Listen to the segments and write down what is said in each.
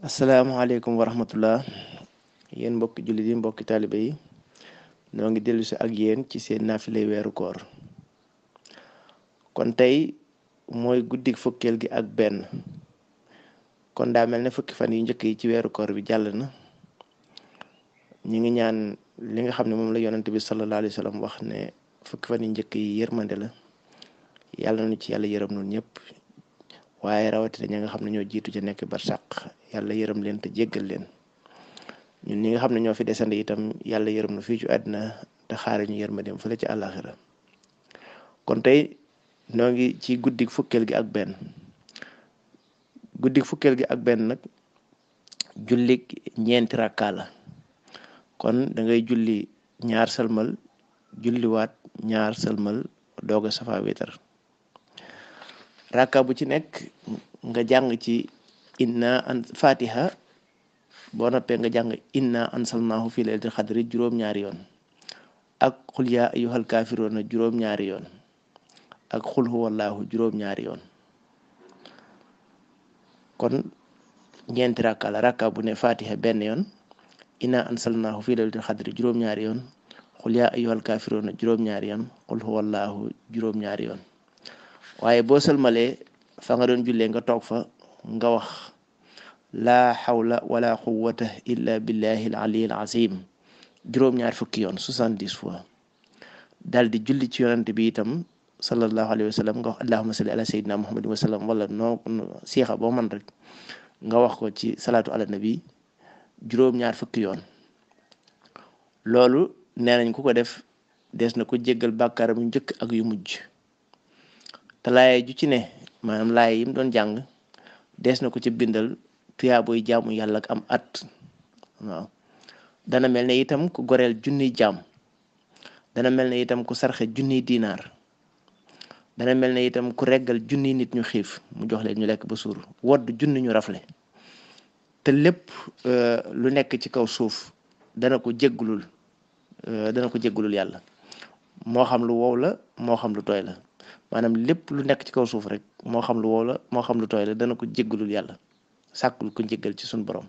asalaamaaleykum wa rahmatullah yéen mbokki jullit yi mbokki taalibe yi noo ngi dellu si ak yéen ci seen naafilay weeru koor kon tey mooy guddik fukkeel gi ak benn kon daa mel ne fukki fan yu njëkk yi ci weeru koor bi jàll na ñi ngi ñaan li nga xam ne moom la yonent bi sallallahu alayhi wa sallam wax ne fukki fan yu njëkk yi yërmande la yàlla nañu ci yàlla yërëm noonu ñëpp waaye rawatina ñi nga xam ne ñoo jiitu ca nekk barsàq yàlla yërëm leen te jéggal leen ñun ñi nga xam ne ñoo fi desandi itam yàlla yërëm na fii ci àddina te xaare ñu yërmandeem fële ci àllaaxira kon tey noo ngi ci guddik fukkeel gi ak benn guddik fukkeel gi ak benn nag jullik ñeenti rakkaa la kon da ngay julli ñaar sëlmal julliwaat ñaar sëlmal doog a safa witar rakka bu ci nekk nga jàng ci inna an fatiha boo noppee nga jàng inna ansalnaahu fi laylatil xadri juróom-ñaari yoon ak xul yaa ayyuhal kaafiruuna juróom-ñaari yoon ak xul huwallaahu juróom-ñaari yoon kon ñeenti rakka la rakka bu ne fatiha benn yoon inna ansalnaahu fi laylatil xadri juróom-ñaari yoon xul yaa ayyuhal kaafiruuna juróom-ñaari yoon xul huwallaahu juróom-ñaari yoon waaye boo sëlmalee fa nga doon jullee nga toog fa nga wax laa xawla wala quwwata illa billahi al aliyyil azim juróom-ñaar fukki yoon 70 fois daal di julli ci yonante bi itam sallallahu alayhi wa sallam nga wax allahumma salli ala sayyidina muhammadin wa sallam wala noo siixa boo man rek nga wax ko ci salaatu ala nabi juróom-ñaar fukki yoon loolu nee nañ ku ko def des na ko jéggal bàkkaaram yu njëkk ak yu mujj te laaye ju ci ne maanaam laaye yi mu doon jàng des na ko ci bindal tuyaaboy jaamu yàlla ak am at waaw dana mel ne itam ku goreel junniy jaam dana mel ne itam ku sarxe junniy dinaar dana mel ne itam ku reggal junniy nit ñu xiif mu jox leen ñu lekk ba suur wodd junni ñu rafle te lépp lu nekk ci kaw suuf dana ko jéggulul yàlla moo xam lu wow la moo xam lu tooy la maanaam lépp lu nekk ci kaw suuf rek moo xam lu wow la moo xam lu tooy la dana ko jéggalul yàlla sàkkul ko njéggal ci suñ borom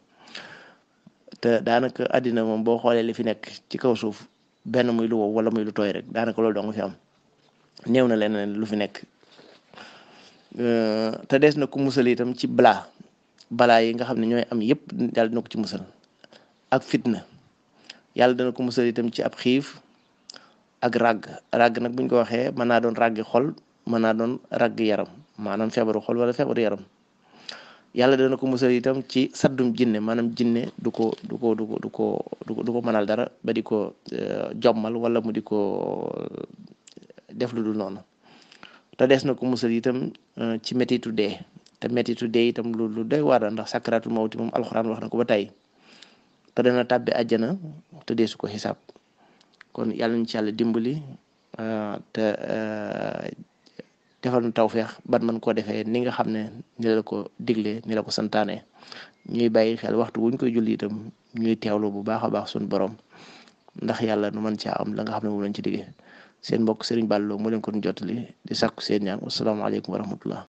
te daanaka àddina moom boo xoolee li fi nekk ci kaw suuf benn muy lu wow wala muy lu tooy rek daanaka loolu doo nga fi am néew na leneen lu fi nekk te des na ko musal itam ci balaa yi nga xam ne ñooy am yépp yàlla dina ko ci musal ak fitna yàlla dana ko musal itam ci ab xiif ak ràgg nag buñ ko waxee mën naa doon ràggi xol mën naa doon ràgg yaram maanaam feebaru xol wala feebaru yaram yàlla dana ko musal itam ci saddum jinne maanaam jinne du ko mënal dara ba di ko jommal wala mu di ko def lu dul noonu te des na ko musal itam ci métitu dee te métitu dee itam lu doy waar la ndax sakraatul mawti moom alxuraan wax na ko ba tey te dana tàbbi àjjana te deesu ko xisaab kon yàlla nañu ci yàlla dimbali te defal nu tawfeex ban man koo defee ni nga xam ne ni la ko digle ni la ko santaane ñuy bàyyi xel waxtu wuñ koy julli itam ñuy teewlu bu baax a baax suñu borom ndax yàlla nu mën caa am la nga xam ne moom lañ ci diggee seen mbokk Serigne Ballo mu leen ko jottali di sàkku seen ñaan wasalaamaaleykum wa rahmatullah